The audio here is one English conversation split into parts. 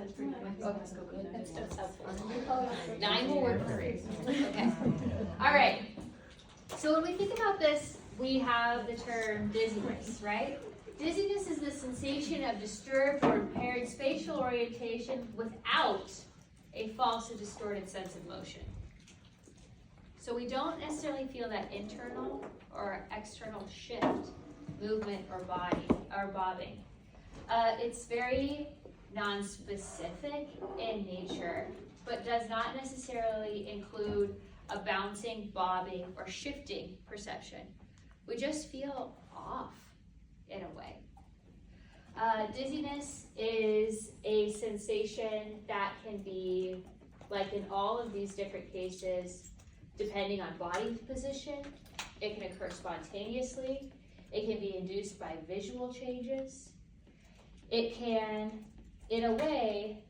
That's pretty good. Okay. Let's go with that. That's still helpful. 9 will work for me. Okay. All right. So when we think about this, we have the term dizziness, right? Dizziness is the sensation of disturbed or impaired spatial orientation without a false or distorted sense of motion. So we don't necessarily feel that internal or external shift, movement, or bobbing. It's very non-specific in nature, but does not necessarily include a bouncing, bobbing, or shifting perception. We just feel off in a way. Dizziness is a sensation that can be, like in all of these different cases, depending on body position. It can occur spontaneously. It can be induced by visual changes. It can, in a way,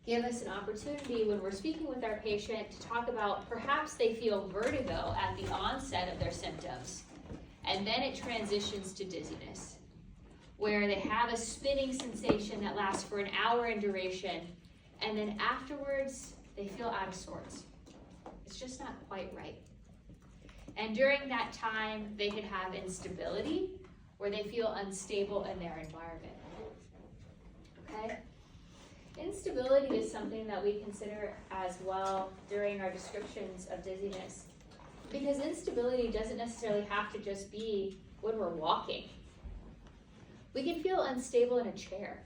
give us an opportunity when we're speaking with our patient to talk about perhaps they feel vertigo at the onset of their symptoms, and then it transitions to dizziness, where they have a spinning sensation that lasts for an hour in duration, and then afterwards they feel out of sorts. It's just not quite right. And during that time, they could have instability, where they feel unstable in their environment. Okay? Instability is something that we consider as well during our descriptions of dizziness, because instability doesn't necessarily have to just be when we're walking. We can feel unstable in a chair.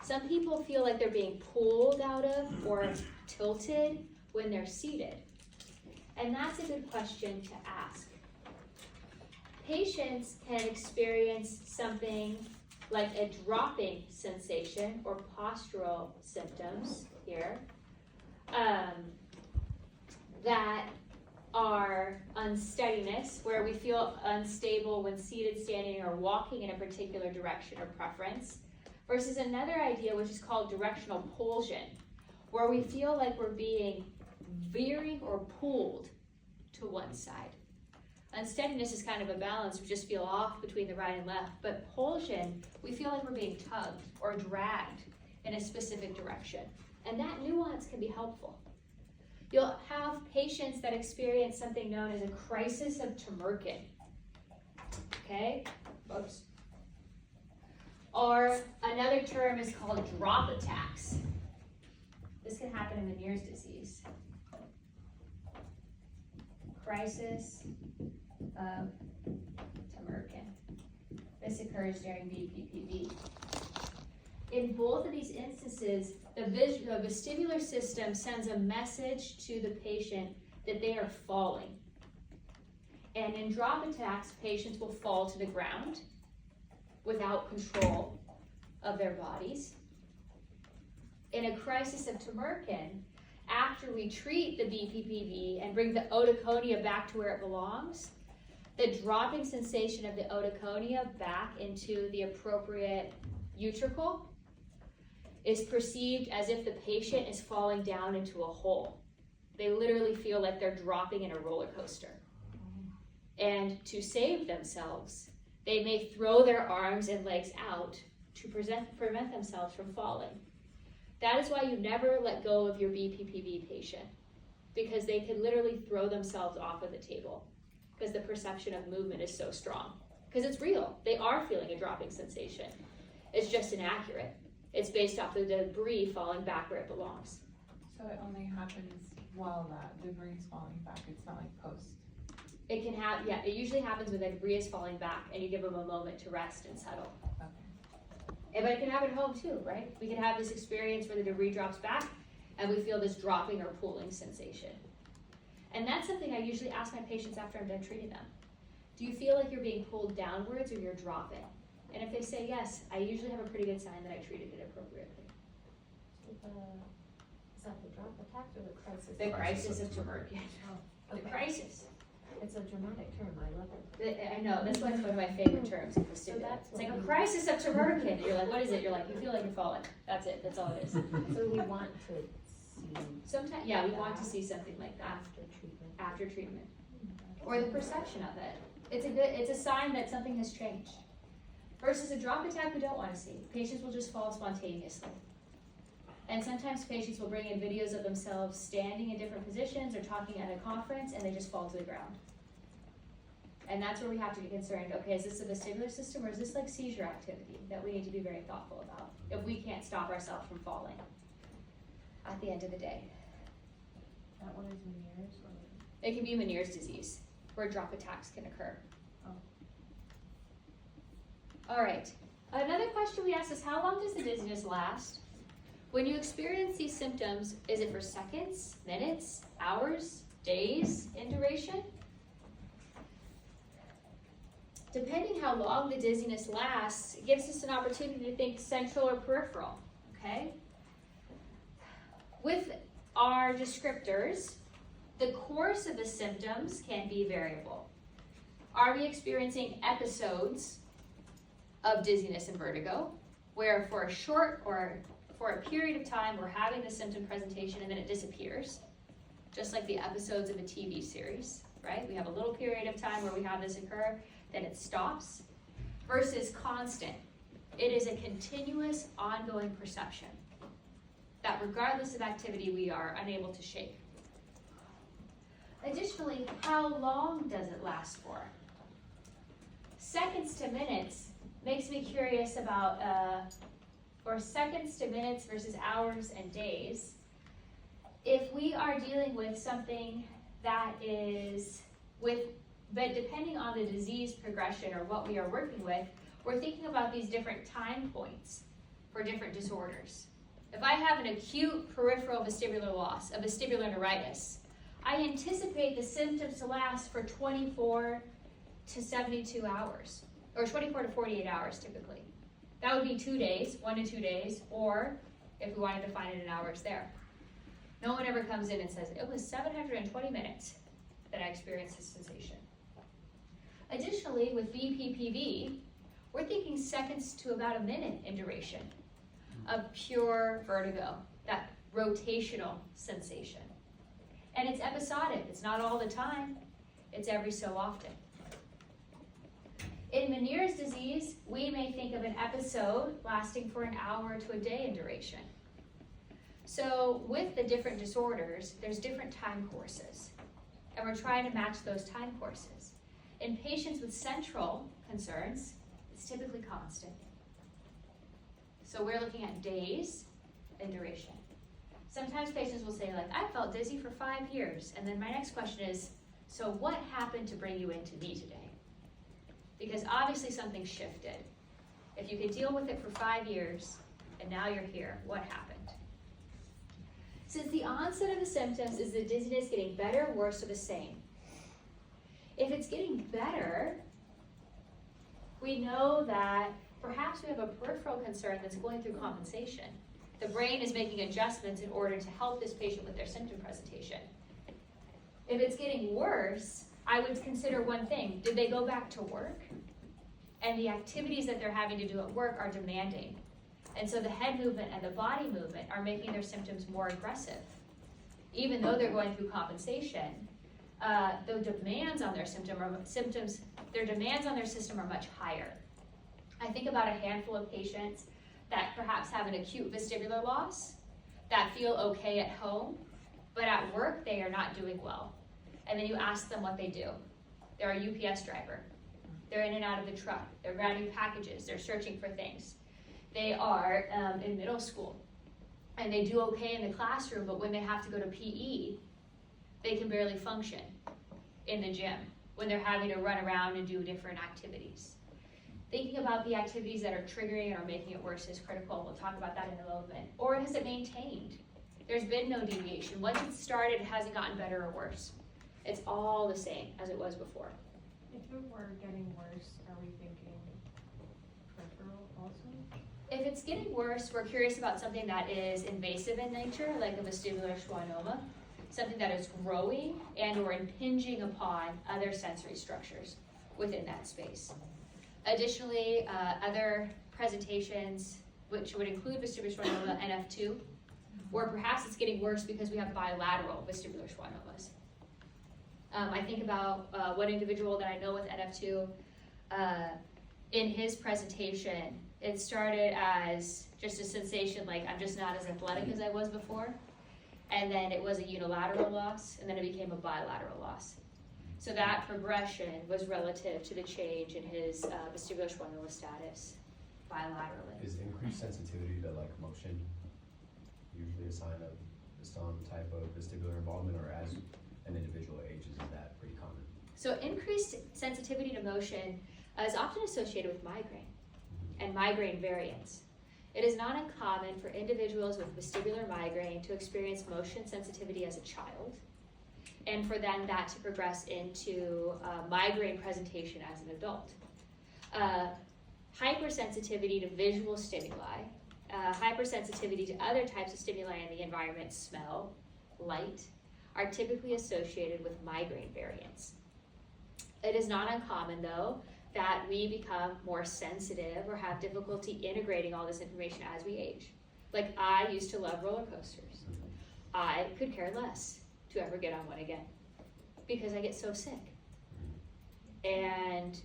Some people feel like they're being pulled out of or tilted when they're seated. And that's a good question to ask. Patients can experience something like a dropping sensation or postural symptoms here that are unsteadiness, where we feel unstable when seated, standing, or walking in a particular direction or preference, versus another idea which is called directional pulsion, where we feel like we're being veering or pulled to one side. Unsteadiness is kind of a balance. We just feel off between the right and left. But pulsion, we feel like we're being tugged or dragged in a specific direction. And that nuance can be helpful. You'll have patients that experience something known as a crisis of Tumerkin. Okay? Oops. Or another term is called drop attacks. This can happen in Meniere's disease. Crisis of Tumerkin. This occurs during BPPV. In both of these instances, the vestibular system sends a message to the patient that they are falling. And in drop attacks, patients will fall to the ground without control of their bodies. In a crisis of Tumerkin, after we treat the BPPV and bring the otoconia back to where it belongs, the dropping sensation of the otoconia back into the appropriate utricle is perceived as if the patient is falling down into a hole. They literally feel like they're dropping in a roller coaster. And to save themselves, they may throw their arms and legs out to prevent themselves from falling. That is why you never let go of your BPPV patient, because they can literally throw themselves off of the table because the perception of movement is so strong. Because it's real. They are feeling a dropping sensation. It's just inaccurate. It's based off the debris falling back where it belongs. So it only happens while that debris is falling back. It's not like post. It can have, yeah, it usually happens when the debris is falling back and you give them a moment to rest and settle. Okay. But it can happen at home too, right? We can have this experience where the debris drops back and we feel this dropping or pulling sensation. And that's something I usually ask my patients after I'm done treating them. Do you feel like you're being pulled downwards or you're dropping? And if they say yes, I usually have a pretty good sign that I treated it appropriately. Is that the drop attacks or the crisis? The crisis of Tumerkin. Oh, The okay. crisis. It's a dramatic term, I love it. I know, that's one of my favorite terms in vestibular. that's It's like what a we- crisis of Tumerkin. And you're like, what is it? You're like, you feel like you're falling. That's it, that's all it is. So we want to see Sometimes, yeah, we want to see something like that after treatment. after treatment. Or the perception of it. It's a sign that something has changed. Versus a drop attack we don't want to see. Patients will just fall spontaneously. And sometimes patients will bring in videos of themselves standing in different positions or talking at a conference, and they just fall to the ground. And that's where we have to be concerned. Okay, is this a vestibular system, or is this like seizure activity that we need to be very thoughtful about if we can't stop ourselves from falling at the end of the day? That one is Meniere's or? It can be Meniere's disease, where drop attacks can occur. Oh. All right, another question we ask is, how long does the dizziness last? When you experience these symptoms, is it for seconds, minutes, hours, days in duration? Depending how long the dizziness lasts, it gives us an opportunity to think central or peripheral, okay? With our descriptors, the course of the symptoms can be variable. Are we experiencing episodes of dizziness and vertigo, where for a short or for a period of time we're having the symptom presentation and then it disappears, just like the episodes of a TV series, right? We have a little period of time where we have this occur, then it stops, versus constant. It is a continuous, ongoing perception that regardless of activity we are unable to shake. Additionally, how long does it last for? Seconds to minutes makes me curious about, or seconds to minutes versus hours and days. If we are dealing with something that is but depending on the disease progression or what we are working with, we're thinking about these different time points for different disorders. If I have an acute peripheral vestibular loss, a vestibular neuritis, I anticipate the symptoms to last for 24 to 72 hours, or 24 to 48 hours typically. That would be 2 days, 1 to 2 days, or if we wanted to find it in hours there. No one ever comes in and says, it was 720 minutes that I experienced this sensation. Additionally, with BPPV, we're thinking seconds to about a minute in duration of pure vertigo, that rotational sensation. And it's episodic, it's not all the time, it's every so often. In Meniere's disease, we may think of an episode lasting for an hour to a day in duration. So with the different disorders, there's different time courses, and we're trying to match those time courses. In patients with central concerns, it's typically constant. So we're looking at days in duration. Sometimes patients will say, like, I felt dizzy for 5 years, and then my next question is, so what happened to bring you into me today? Because obviously something shifted. If you could deal with it for 5 years, and now you're here, what happened? Since the onset of the symptoms, is the dizziness getting better, worse, or the same? If it's getting better, we know that perhaps we have a peripheral concern that's going through compensation. The brain is making adjustments in order to help this patient with their symptom presentation. If it's getting worse, I would consider one thing. Did they go back to work? And the activities that they're having to do at work are demanding. And so the head movement and the body movement are making their symptoms more aggressive. Even though they're going through compensation, the demands on their their demands on their system are much higher. I think about a handful of patients that perhaps have an acute vestibular loss, that feel okay at home, but at work they are not doing well. And then you ask them what they do. They're a UPS driver. They're in and out of the truck. They're grabbing packages. They're searching for things. They are in middle school, and they do okay in the classroom, but when they have to go to PE, they can barely function in the gym when they're having to run around and do different activities. Thinking about the activities that are triggering or making it worse is critical. We'll talk about that in a moment. Or has it maintained? There's been no deviation. Once it started, it hasn't gotten better or worse. It's all the same as it was before. If it were getting worse, are we thinking peripheral also? If it's getting worse, we're curious about something that is invasive in nature, like a vestibular schwannoma, something that is growing and or impinging upon other sensory structures within that space. Additionally, other presentations, which would include vestibular schwannoma and F2, or perhaps it's getting worse because we have bilateral vestibular schwannomas. I think about one individual that I know with NF2. in his presentation, it started as just a sensation like I'm just not as athletic as I was before. And then it was a unilateral loss, and then it became a bilateral loss. So that progression was relative to the change in his vestibular schwannula status bilaterally. Is increased sensitivity to like motion usually a sign of some type of vestibular involvement, or as an individual ages, is that pretty common? So increased sensitivity to motion is often associated with migraine and migraine variants. It is not uncommon for individuals with vestibular migraine to experience motion sensitivity as a child, and for then that to progress into migraine presentation as an adult. Hypersensitivity to visual stimuli, hypersensitivity to other types of stimuli in the environment, smell, light, are typically associated with migraine variants. It is not uncommon, though, that we become more sensitive or have difficulty integrating all this information as we age. Like, I used to love roller coasters. I could care less to ever get on one again because I get so sick. And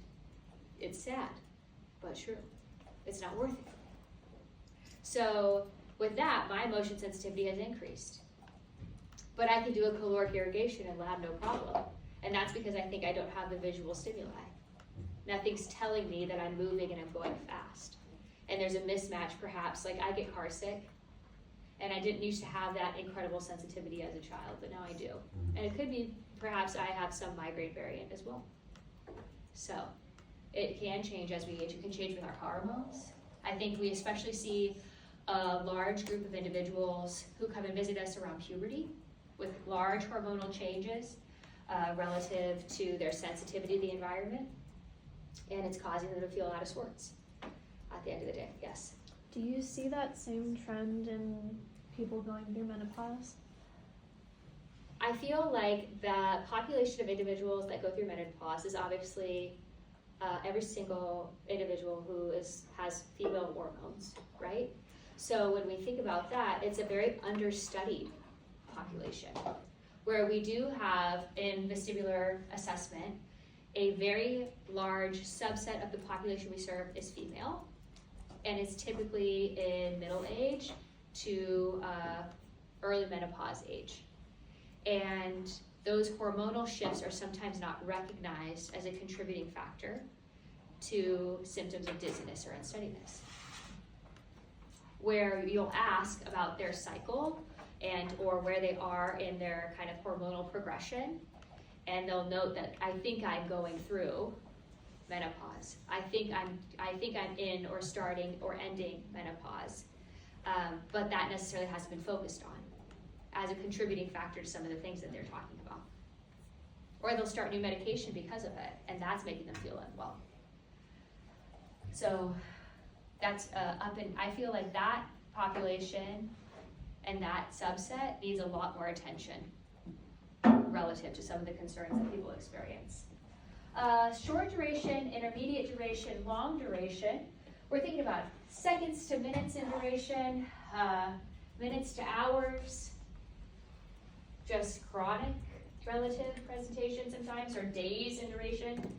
it's sad, but true. It's not worth it. So with that, my motion sensitivity has increased. But I can do a caloric irrigation in lab, no problem. And that's because I think I don't have the visual stimuli. Nothing's telling me that I'm moving and I'm going fast. And there's a mismatch perhaps, like I get car sick, and I didn't used to have that incredible sensitivity as a child, but now I do. And it could be perhaps I have some migraine variant as well. So it can change as we age. It can change with our hormones. I think we especially see a large group of individuals who come and visit us around puberty with large hormonal changes relative to their sensitivity to the environment, and it's causing them to feel out of sorts at the end of the day. Yes? Do you see that same trend in people going through menopause? I feel like the population of individuals that go through menopause is obviously every single individual who has female hormones, right? So when we think about that, it's a very understudied population, where we do have in vestibular assessment, a very large subset of the population we serve is female, and it's typically in middle age to early menopause age. And those hormonal shifts are sometimes not recognized as a contributing factor to symptoms of dizziness or unsteadiness. Where you'll ask about their cycle and or where they are in their kind of hormonal progression, and they'll note that I think I'm going through menopause. I think I'm in or starting or ending menopause, but that necessarily hasn't been focused on as a contributing factor to some of the things that they're talking about. Or they'll start new medication because of it, and that's making them feel unwell. So that's I feel like that population and that subset needs a lot more attention relative to some of the concerns that people experience. Short duration, intermediate duration, long duration. We're thinking about seconds to minutes in duration, minutes to hours, just chronic relative presentation sometimes, or days in duration.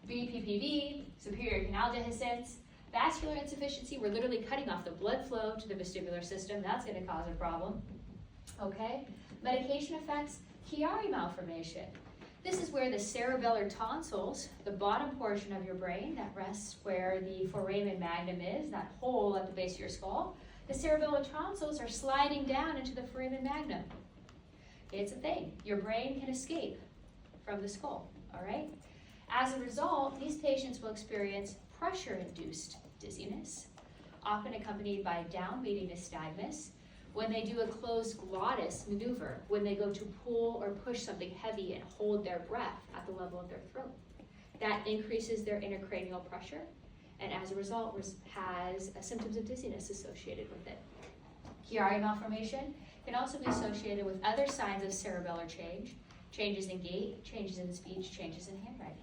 BPPV, superior canal dehiscence, vascular insufficiency. We're literally cutting off the blood flow to the vestibular system. That's going to cause a problem. Okay, medication effects, Chiari malformation. This is where the cerebellar tonsils, the bottom portion of your brain that rests where the foramen magnum is, that hole at the base of your skull, the cerebellar tonsils are sliding down into the foramen magnum. It's a thing. Your brain can escape from the skull, all right? As a result, these patients will experience pressure-induced dizziness, often accompanied by downbeating nystagmus, when they do a closed glottis maneuver, when they go to pull or push something heavy and hold their breath at the level of their throat. That increases their intracranial pressure, and as a result has symptoms of dizziness associated with it. Chiari malformation can also be associated with other signs of cerebellar change, changes in gait, changes in speech, changes in handwriting.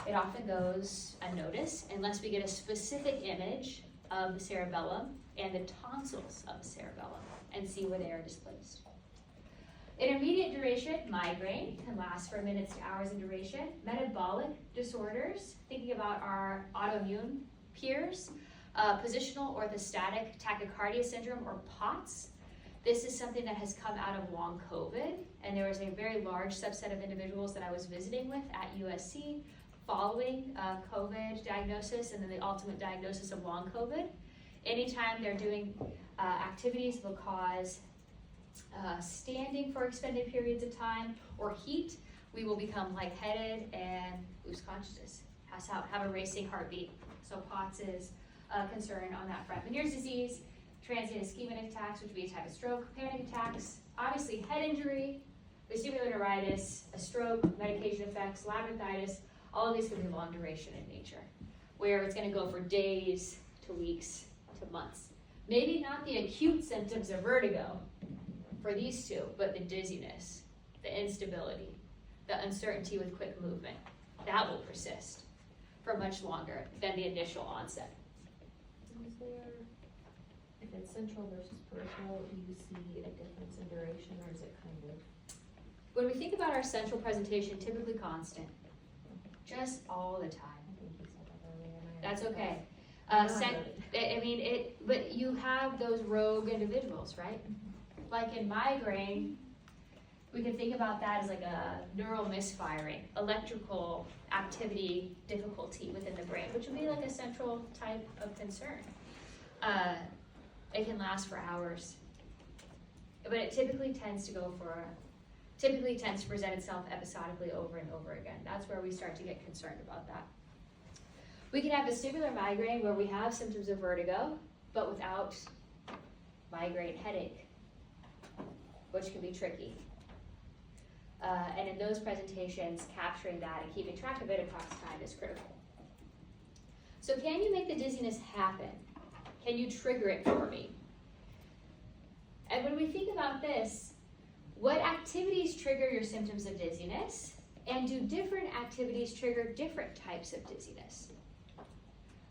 It often goes unnoticed unless we get a specific image of the cerebellum and the tonsils of the cerebellum and see where they are displaced. Intermediate duration, migraine, can last for minutes to hours in duration. Metabolic disorders, thinking about our autoimmune peers. Positional orthostatic tachycardia syndrome, or POTS. This is something that has come out of long COVID, and there was a very large subset of individuals that I was visiting with at USC following COVID diagnosis and then the ultimate diagnosis of long COVID. Anytime they're doing activities that will cause standing for extended periods of time or heat, we will become lightheaded and lose consciousness, pass out, have a racing heartbeat. So POTS is a concern on that front. Meniere's disease, transient ischemic attacks, which would be a type of stroke, panic attacks, obviously head injury, vestibular neuritis, a stroke, medication effects, labyrinthitis, all of these can be long duration in nature, where it's going to go for days to weeks to months. Maybe not the acute symptoms of vertigo for these two, but the dizziness, the instability, the uncertainty with quick movement, that will persist for much longer than the initial onset. Is there, if it's central versus peripheral, do you see a difference in duration, or is it kind of? When we think about our central presentation, typically constant, just all the time. I think you said that earlier. And That's okay. No, But you have those rogue individuals, right? Like in migraine, we can think about that as like a neural misfiring, electrical activity difficulty within the brain, which would be like a central type of concern. It can last for hours, but it typically tends to present itself episodically over and over again. That's where we start to get concerned about that. We can have vestibular migraine where we have symptoms of vertigo, but without migraine headache, which can be tricky. And in those presentations, capturing that and keeping track of it across time is critical. So can you make the dizziness happen? Can you trigger it for me? And when we think about this, what activities trigger your symptoms of dizziness? And do different activities trigger different types of dizziness?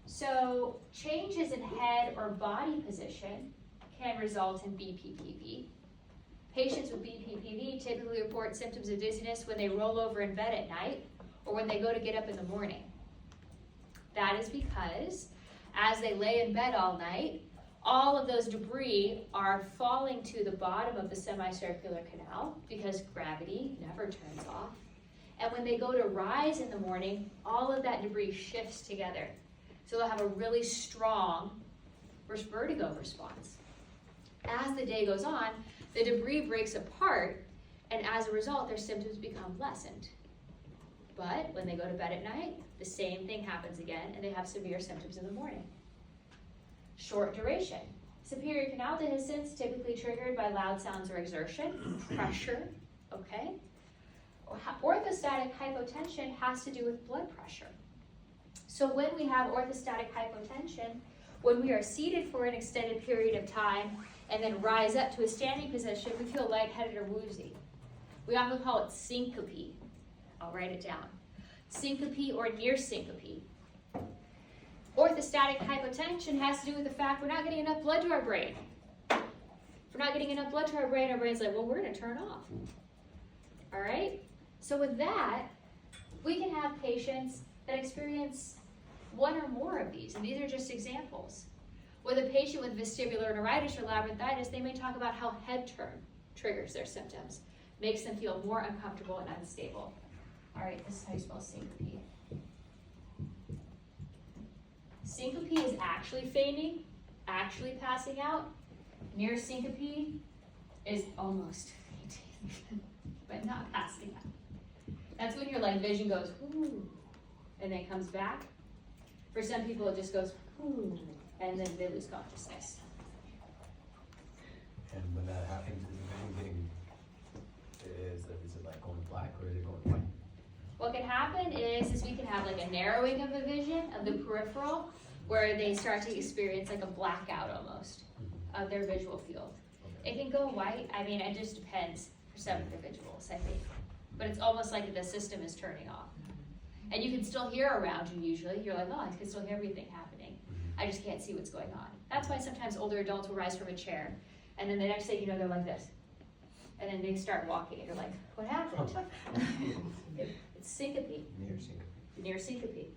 So changes in head or body position can result in BPPV. Patients with BPPV typically report symptoms of dizziness when they roll over in bed at night or when they go to get up in the morning. That is because as they lay in bed all night, all of those debris are falling to the bottom of the semicircular canal because gravity never turns off. And when they go to rise in the morning, all of that debris shifts together. So they'll have a really strong vertigo response. As the day goes on, the debris breaks apart, and as a result, their symptoms become lessened. But when they go to bed at night, the same thing happens again, and they have severe symptoms in the morning. Short duration. Superior canal dehiscence, typically triggered by loud sounds or exertion, pressure, okay? Orthostatic hypotension has to do with blood pressure. So when we have orthostatic hypotension, when we are seated for an extended period of time and then rise up to a standing position, we feel lightheaded or woozy. We often call it syncope. I'll write it down. Syncope or near syncope. Orthostatic hypotension has to do with the fact we're not getting enough blood to our brain. If we're not getting enough blood to our brain's like, well, we're going to turn off. All right? So with that, we can have patients that experience one or more of these, and these are just examples. With a patient with vestibular neuritis or labyrinthitis, they may talk about how head turn triggers their symptoms, makes them feel more uncomfortable and unstable. All right, this is how you spell syncope. Syncope is actually fainting, actually passing out. Near syncope is almost fainting, but not passing out. That's when your vision goes, whoo, and then comes back. For some people, it just goes, whoo, and then they lose consciousness. And when that happens, is the vision is it like going black or is it going white? What can happen is we can have a narrowing of the vision of the peripheral, where they start to experience a blackout almost of their visual field. Okay. It can go white. It just depends for some individuals, I think. But it's almost like the system is turning off. And you can still hear around you usually. You're like, oh, I can still hear everything happening. I just can't see what's going on. That's why sometimes older adults will rise from a chair, and then the next thing you know, they're like this. and then they start walking, and you're like, what happened? It's syncope, near syncope.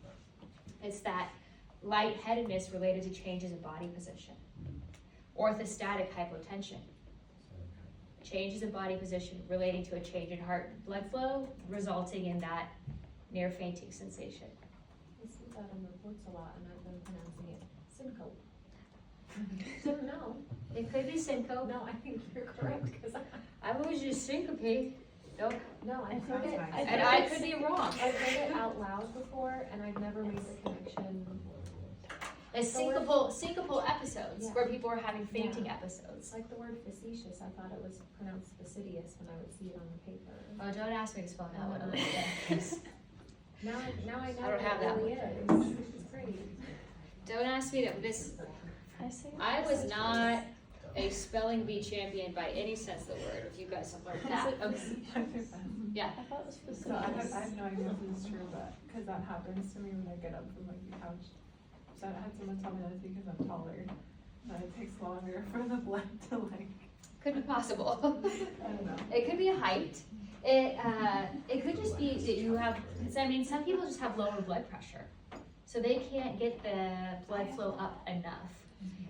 It's that lightheadedness related to changes in body position. Orthostatic hypotension. Changes in body position relating to a change in heart blood flow, resulting in that near fainting sensation. I see that in reports a lot, and I've been pronouncing it syncope. So no, It could be syncope. no, I think you're correct, because I've always used syncope. Nope. no, I've heard it, And I could be wrong. I've heard it out loud before, and I've never made the connection. As syncopal episodes Yeah. where people are having fainting episodes. It's like the word facetious, I thought it was pronounced fastidious when I would see it on the paper. Oh, don't ask me to spell that one. Now I know I don't have it that really one. is. It's pretty. Don't ask me to, this, I say I was not a spelling bee champion by any sense of the word, if you guys have learned that. Okay. Yeah. I thought it was So I facetious. have no idea if this is true, but, cause that happens to me when I get up from like the couch. So I had someone tell me that it's because I'm taller, that it takes longer for the blood to like, Could be possible. I don't know. It could be a height. It could just be that you have, because I mean, some people just have lower blood pressure. So they can't get the blood flow up enough.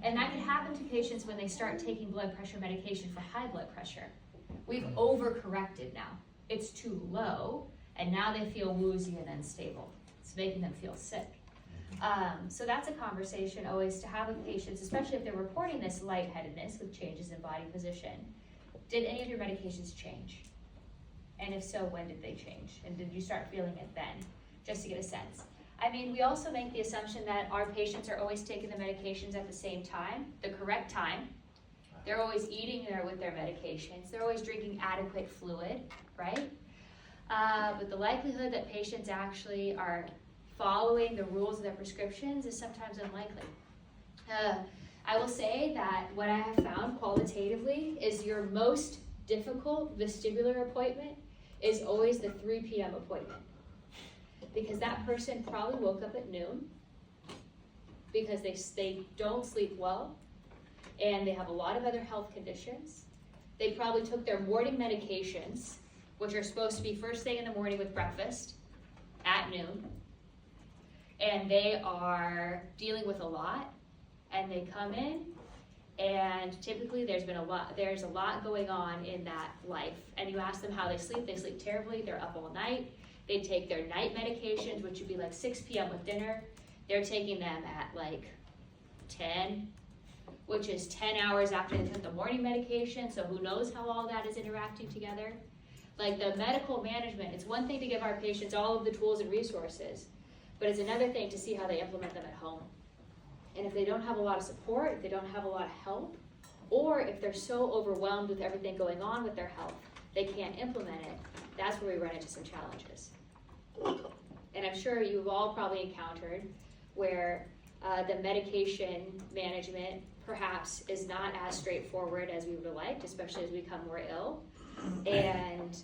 And that can happen to patients when they start taking blood pressure medication for high blood pressure. We've overcorrected now. It's too low, and now they feel woozy and unstable. It's making them feel sick. So that's a conversation always to have with patients, especially if they're reporting this lightheadedness with changes in body position. Did any of your medications change? And if so, when did they change? And did you start feeling it then? Just to get a sense. I mean, we also make the assumption that our patients are always taking the medications at the same time, the correct time. They're always eating with their medications. They're always drinking adequate fluid, right? But the likelihood that patients actually are following the rules of their prescriptions is sometimes unlikely. I will say that what I have found qualitatively is your most difficult vestibular appointment is always the 3 p.m. appointment. Because that person probably woke up at noon because they don't sleep well and they have a lot of other health conditions. They probably took their morning medications, which are supposed to be first thing in the morning with breakfast at noon. And they are dealing with a lot, and they come in, and typically there's a lot going on in that life. And you ask them how they sleep terribly, they're up all night. They take their night medications, which would be like 6 p.m. with dinner. They're taking them at like 10, which is 10 hours after they took the morning medication, so who knows how all that is interacting together. Like the medical management, it's one thing to give our patients all of the tools and resources, but it's another thing to see how they implement them at home. And if they don't have a lot of support, if they don't have a lot of help, or if they're so overwhelmed with everything going on with their health, they can't implement it, that's where we run into some challenges. And I'm sure you've all probably encountered where the medication management perhaps is not as straightforward as we would have liked, especially as we become more ill. And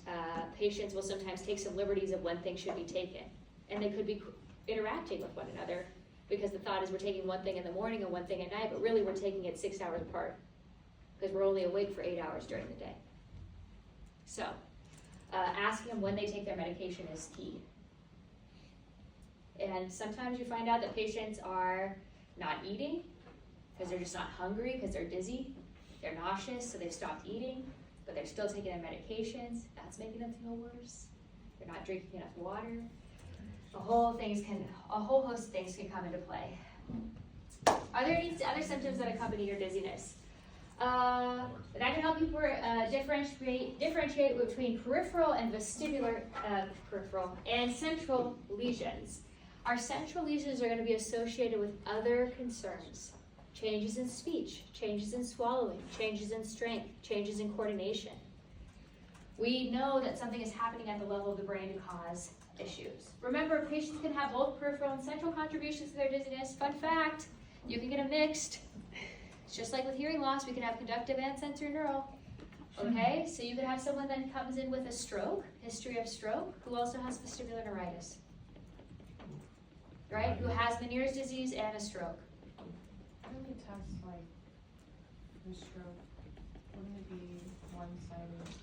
patients will sometimes take some liberties of when things should be taken. And they could be interacting with one another because the thought is we're taking one thing in the morning and one thing at night, but really we're taking it 6 hours apart because we're only awake for 8 hours during the day. So asking them when they take their medication is key. And sometimes you find out that patients are not eating because they're just not hungry, because they're dizzy, they're nauseous, so they've stopped eating, but they're still taking their medications. That's making them feel worse. They're not drinking enough water. A whole host of things can come into play. Are there any other symptoms that accompany your dizziness? That can help you differentiate between peripheral and vestibular, peripheral and central lesions. Our central lesions are going to be associated with other concerns. Changes in speech, changes in swallowing, changes in strength, changes in coordination. We know that something is happening at the level of the brain to cause issues. Remember, patients can have both peripheral and central contributions to their dizziness. Fun fact, you can get them mixed. It's just like with hearing loss, we can have conductive and sensorineural. Okay, so you could have someone that comes in with a stroke, history of stroke, who also has vestibular neuritis. Right, who has Meniere's disease and a stroke. Wouldn't we test like the stroke? Wouldn't it be one-sided?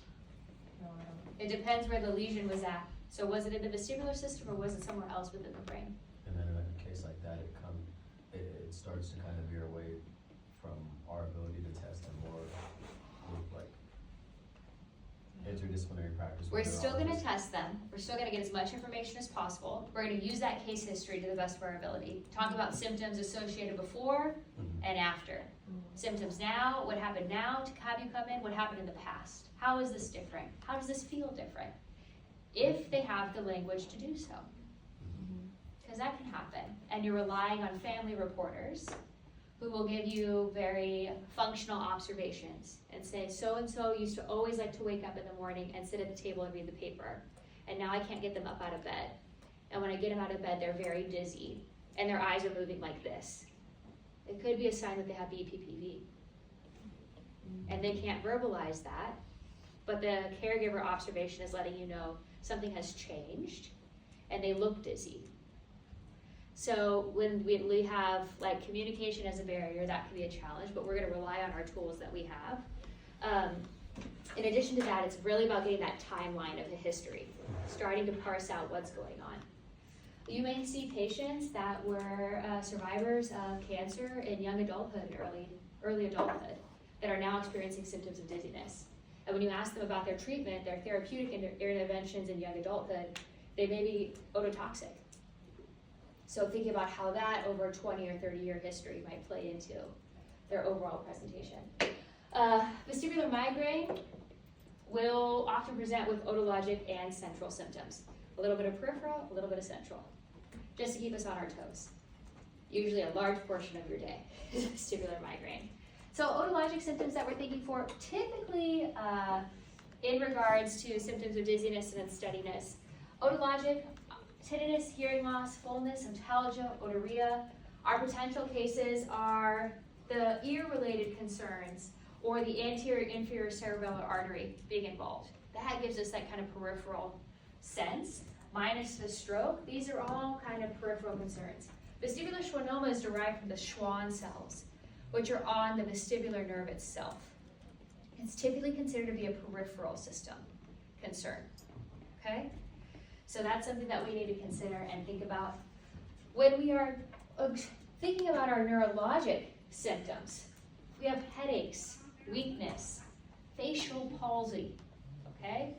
No, I don't. It depends where the lesion was at. So was it in the vestibular system or was it somewhere else within the brain? And then in a case like that, it starts to kind of veer away from our ability to test and more with like interdisciplinary practice. We're still gonna neurologists. test them. We're still gonna get as much information as possible. We're gonna use that case history to the best of our ability. Talk about symptoms associated before Mhm. and after. Symptoms now, what happened now to have you come in, what happened in the past. How is this different? How does this feel different? If they have the language to do so. Because that can happen. And you're relying on family reporters who will give you very functional observations and say, so-and-so used to always like to wake up in the morning and sit at the table and read the paper. And now I can't get them up out of bed. And when I get them out of bed, they're very dizzy and their eyes are moving like this. It could be a sign that they have BPPV. And they can't verbalize that, but the caregiver observation is letting you know something has changed and they look dizzy. So when we have like communication as a barrier, that can be a challenge, but we're gonna rely on our tools that we have. In addition to that, it's really about getting that timeline of the history, starting to parse out what's going on. You may see patients that were survivors of cancer in young adulthood and early adulthood that are now experiencing symptoms of dizziness. And when you ask them about their treatment, their therapeutic interventions in young adulthood, they may be ototoxic. So thinking about how that over a 20 or 30-year history might play into their overall presentation. Vestibular migraine will often present with otologic and central symptoms. A little bit of peripheral, a little bit of central, just to keep us on our toes. Usually a large portion of your day is vestibular migraine. So otologic symptoms that we're thinking for, typically in regards to symptoms of dizziness and unsteadiness. Otologic, tinnitus, hearing loss, fullness, ontalgia, otorrhea. Our potential cases are the ear-related concerns or the anterior inferior cerebellar artery being involved. That gives us that kind of peripheral sense, minus the stroke. These are all kind of peripheral concerns. Vestibular schwannoma is derived from the Schwann cells, which are on the vestibular nerve itself. It's typically considered to be a peripheral system concern, okay? So that's something that we need to consider and think about. When we are thinking about our neurologic symptoms, we have headaches, weakness, facial palsy, okay?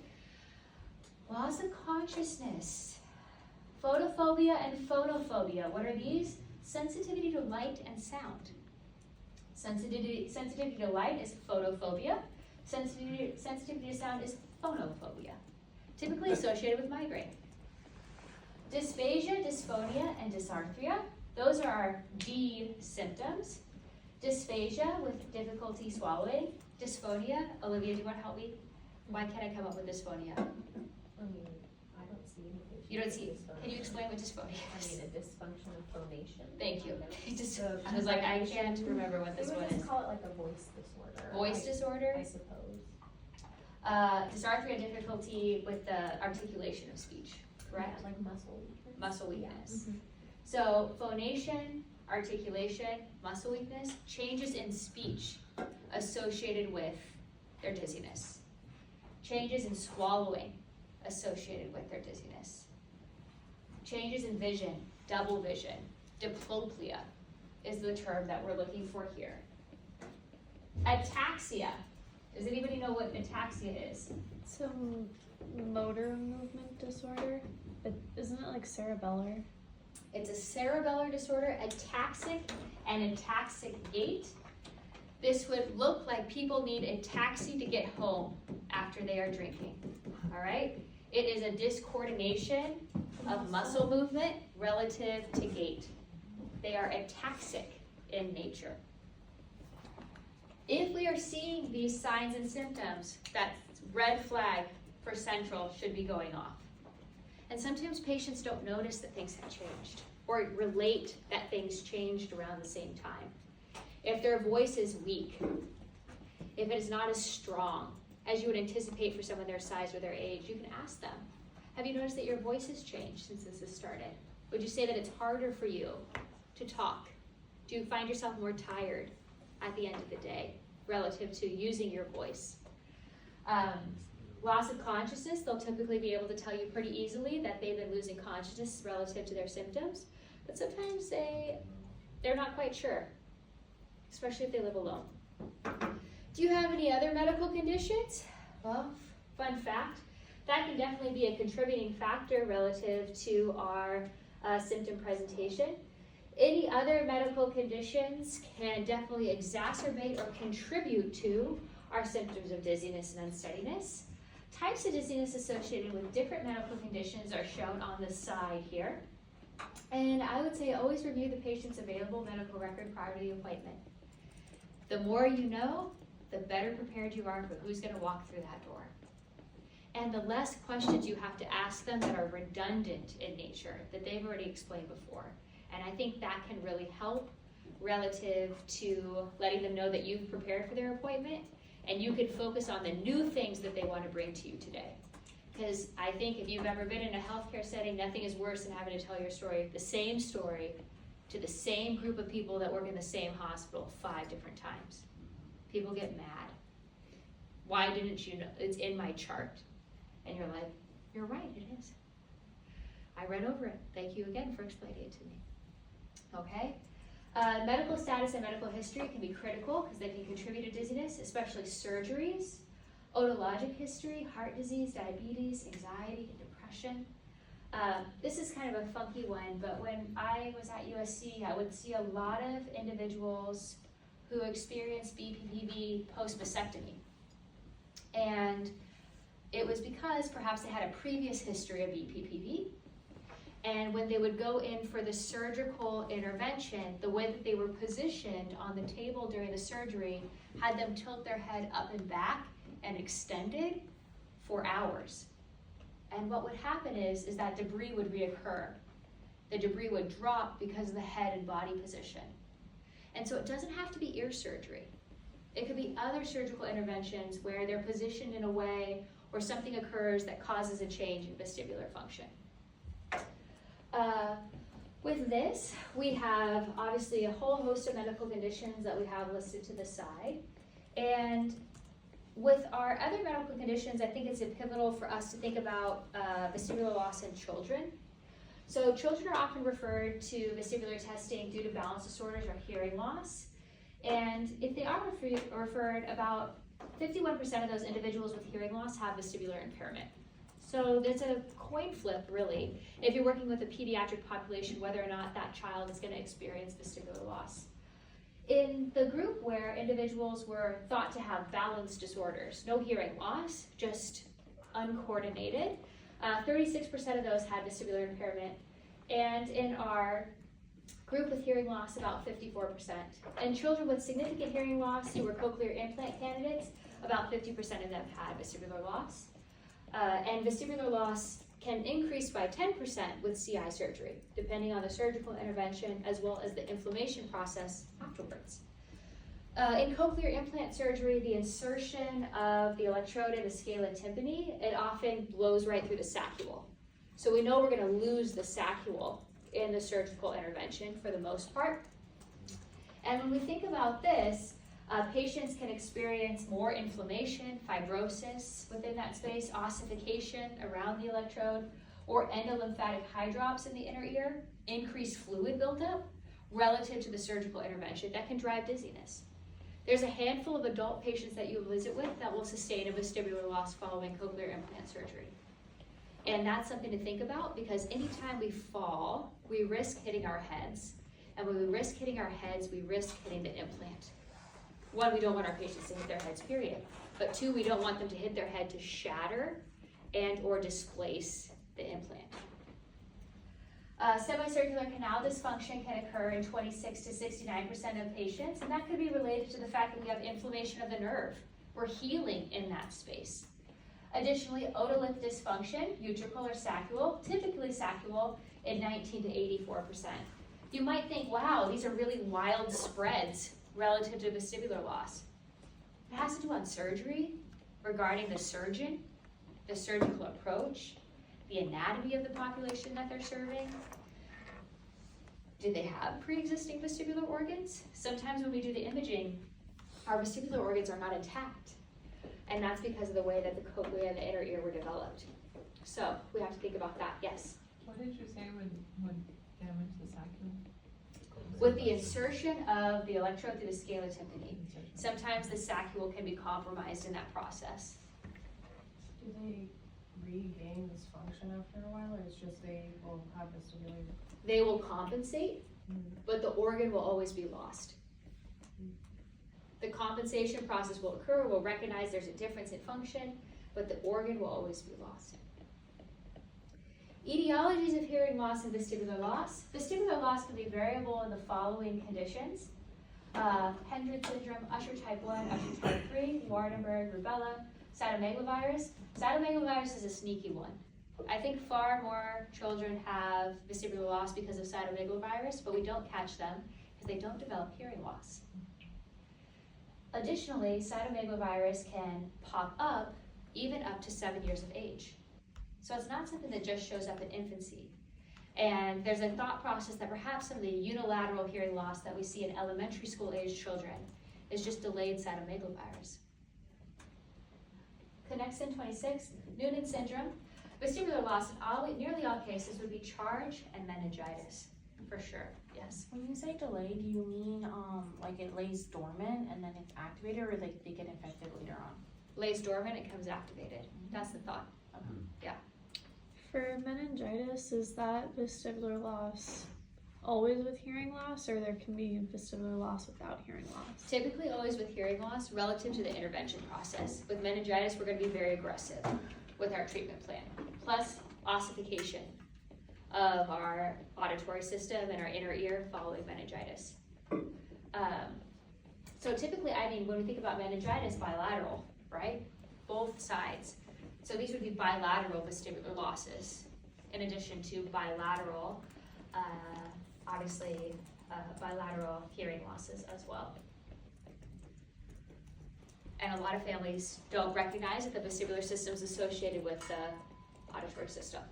Loss of consciousness, photophobia and phonophobia. What are these? Sensitivity to light and sound. Sensitivity to light is photophobia. Sensitivity to sound is phonophobia, typically associated with migraine. Dysphagia, dysphonia, and dysarthria. Those are our D symptoms. Dysphagia with difficulty swallowing. Dysphonia, Olivia, do you want to help me? Why can't I come up with dysphonia? I mean, I don't see anything. You don't see, Dysphonia. can you explain what dysphonia I is? mean, a dysfunction of phonation. Thank you. So I was like, I can't remember what We this would one just is. call it like a voice disorder. Voice disorder? I suppose. Dysarthria, difficulty with the articulation of speech, correct? Yeah, like muscle weakness. Muscle Yeah. weakness. So phonation, articulation, muscle weakness, changes in speech associated with their dizziness. Changes in swallowing associated with their dizziness. Changes in vision, double vision, diplopia is the term that we're looking for here. Ataxia. Does anybody know what ataxia is? Some motor movement disorder, but isn't it like cerebellar? It's a cerebellar disorder, ataxic and ataxic gait. This would look like people need a taxi to get home after they are drinking, all right? It is a discoordination of muscle movement relative to gait. They are ataxic in nature. If we are seeing these signs and symptoms, that red flag for central should be going off. And sometimes patients don't notice that things have changed or relate that things changed around the same time. If their voice is weak, if it is not as strong as you would anticipate for someone their size or their age, you can ask them, have you noticed that your voice has changed since this has started? Would you say that it's harder for you to talk? Do you find yourself more tired at the end of the day relative to using your voice? Loss of consciousness, they'll typically be able to tell you pretty easily that they've been losing consciousness relative to their symptoms, but sometimes they're not quite sure, especially if they live alone. Do you have any other medical conditions? Well, fun fact, that can definitely be a contributing factor relative to our symptom presentation. Any other medical conditions can definitely exacerbate or contribute to our symptoms of dizziness and unsteadiness. Types of dizziness associated with different medical conditions are shown on the side here. And I would say always review the patient's available medical record prior to the appointment. The more you know, the better prepared you are for who's going to walk through that door. And the less questions you have to ask them that are redundant in nature, that they've already explained before. And I think that can really help relative to letting them know that you've prepared for their appointment, and you can focus on the new things that they want to bring to you today. Because I think if you've ever been in a healthcare setting, nothing is worse than having to tell your story, the same story, to the same group of people that work in the same hospital 5 different times. People get mad. Why didn't you know? It's in my chart. And you're like, you're right, it is. I read over it. Thank you again for explaining it to me. Okay? Medical status and medical history can be critical because they can contribute to dizziness, especially surgeries, otologic history, heart disease, diabetes, anxiety, and depression. This is kind of a funky one, but when I was at USC, I would see a lot of individuals who experienced BPPV post-mastectomy. And it was because perhaps they had a previous history of BPPV. And when they would go in for the surgical intervention, the way that they were positioned on the table during the surgery had them tilt their head up and back and extended for hours. And what would happen is that debris would reoccur. The debris would drop because of the head and body position. And so it doesn't have to be ear surgery. It could be other surgical interventions where they're positioned in a way or something occurs that causes a change in vestibular function. With this, we have obviously a whole host of medical conditions that we have listed to the side. And with our other medical conditions, I think it's pivotal for us to think about vestibular loss in children. So children are often referred to vestibular testing due to balance disorders or hearing loss. And if they are referred, about 51% of those individuals with hearing loss have vestibular impairment. So there's a coin flip, really, if you're working with a pediatric population, whether or not that child is going to experience vestibular loss. In the group where individuals were thought to have balance disorders, no hearing loss, just uncoordinated, 36% of those had vestibular impairment. And in our group with hearing loss, about 54%. And children with significant hearing loss who were cochlear implant candidates, about 50% of them had vestibular loss. And vestibular loss can increase by 10% with CI surgery, depending on the surgical intervention as well as the inflammation process afterwards. In cochlear implant surgery, the insertion of the electrode in the scala tympani, it often blows right through the saccule. So we know we're going to lose the saccule in the surgical intervention for the most part. And when we think about this, patients can experience more inflammation, fibrosis within that space, ossification around the electrode, or endolymphatic hydrops in the inner ear, increased fluid buildup relative to the surgical intervention that can drive dizziness. There's a handful of adult patients that you visit with that will sustain a vestibular loss following cochlear implant surgery. And that's something to think about because anytime we fall, we risk hitting our heads. And when we risk hitting our heads, we risk hitting the implant. 1, we don't want our patients to hit their heads, period. But 2, we don't want them to hit their head to shatter and or displace the implant. Semicircular canal dysfunction can occur in 26 to 69% of patients, and that could be related to the fact that we have inflammation of the nerve. We're healing in that space. Additionally, otolith dysfunction, utricle or saccule, typically saccule, in 19 to 84%. You might think, wow, these are really wild spreads relative to vestibular loss. It has to do on surgery, regarding the surgeon, the surgical approach, the anatomy of the population that they're serving. Do they have pre-existing vestibular organs? Sometimes when we do the imaging, our vestibular organs are not intact. And that's because of the way that the cochlea and the inner ear were developed. So we have to think about that, yes. What did you say would damage the saccule? With the insertion of the electrode through the scala tympani, sometimes the saccule can be compromised in that process. Do they regain this function after a while, or it's just they will have vestibular? They will compensate, but the organ will always be lost. The compensation process will occur, we'll recognize there's a difference in function, but the organ will always be lost. Etiologies of hearing loss and vestibular loss. Vestibular loss can be variable in the following conditions. Hendred syndrome, Usher type 1, Usher type 3, Waardenburg, rubella, cytomegalovirus. Cytomegalovirus is a sneaky one. I think far more children have vestibular loss because of cytomegalovirus, but we don't catch them because they don't develop hearing loss. Additionally, cytomegalovirus can pop up even up to 7 years of age. So it's not something that just shows up in infancy. And there's a thought process that perhaps some of the unilateral hearing loss that we see in elementary school age children is just delayed cytomegalovirus. Connexin 26, Noonan syndrome. Vestibular loss in nearly all cases would be charge and meningitis, for sure, yes. When you say delay, do you mean like it lays dormant and then it's activated, or like they get infected later on? Lays dormant, it comes activated. That's the thought. For meningitis, is that vestibular loss always with hearing loss, or there can be vestibular loss without hearing loss? Typically always with hearing loss relative to the intervention process. With meningitis, we're going to be very aggressive with our treatment plan. Plus ossification of our auditory system and our inner ear following meningitis. So typically, I mean, when we think about meningitis, bilateral, right? Both sides. So these would be bilateral vestibular losses, in addition to bilateral, bilateral hearing losses as well. And a lot of families don't recognize that the vestibular system is associated with the auditory system.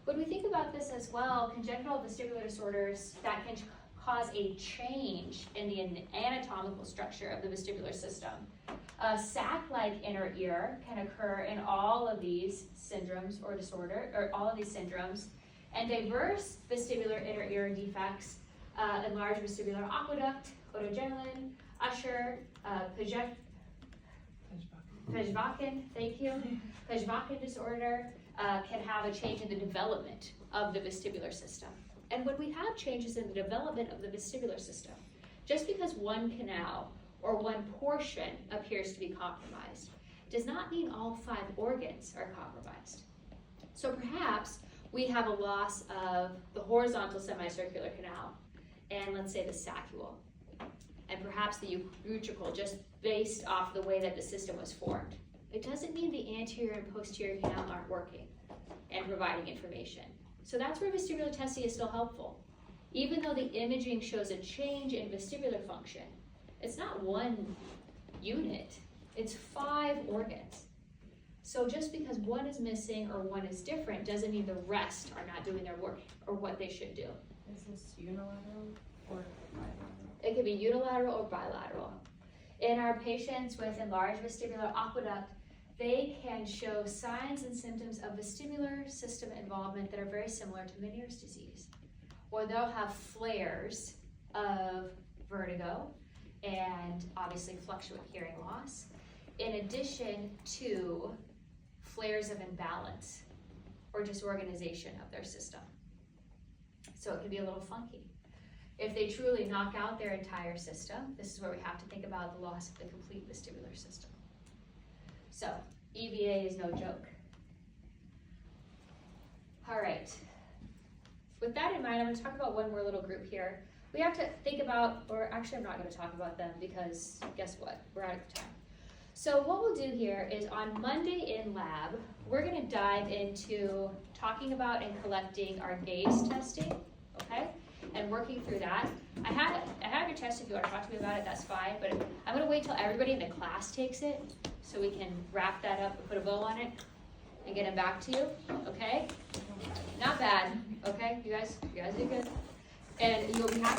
When we think about this as well, congenital vestibular disorders that can cause a change in the anatomical structure of the vestibular system. A sac-like inner ear can occur in all of these syndromes or and diverse vestibular inner ear defects, enlarged vestibular aqueduct, otogenolin, Usher, Pejvaken, thank you. Pejvaken disorder can have a change in the development of the vestibular system. And when we have changes in the development of the vestibular system, just because one canal or one portion appears to be compromised does not mean all 5 organs are compromised. So perhaps we have a loss of the horizontal semicircular canal and let's say the saccule, and perhaps the utricle, just based off the way that the system was formed. It doesn't mean the anterior and posterior canal aren't working and providing information. So that's where vestibular testing is still helpful. Even though the imaging shows a change in vestibular function, it's not one unit, it's 5 organs. So just because one is missing or one is different doesn't mean the rest are not doing their work or what they should do. Is this unilateral or bilateral? It can be unilateral or bilateral. In our patients with enlarged vestibular aqueduct, they can show signs and symptoms of vestibular system involvement that are very similar to Meniere's disease. Or they'll have flares of vertigo and obviously fluctuant hearing loss, in addition to flares of imbalance or disorganization of their system. So it can be a little funky. If they truly knock out their entire system, this is where we have to think about the loss of the complete vestibular system. So EVA is no joke. All right. With that in mind, I'm going to talk about one more little group here. We have to think about, or actually I'm not going to talk about them because guess what? We're out of time. So what we'll do here is on Monday in lab, we're going to dive into talking about and collecting our gaze testing, okay? And working through that. I have your test if you want to talk to me about it, that's fine, but I'm going to wait till everybody in the class takes it so we can wrap that up and put a bow on it and get it back to you, okay? Not bad, okay? You guys did good. And you'll be happy.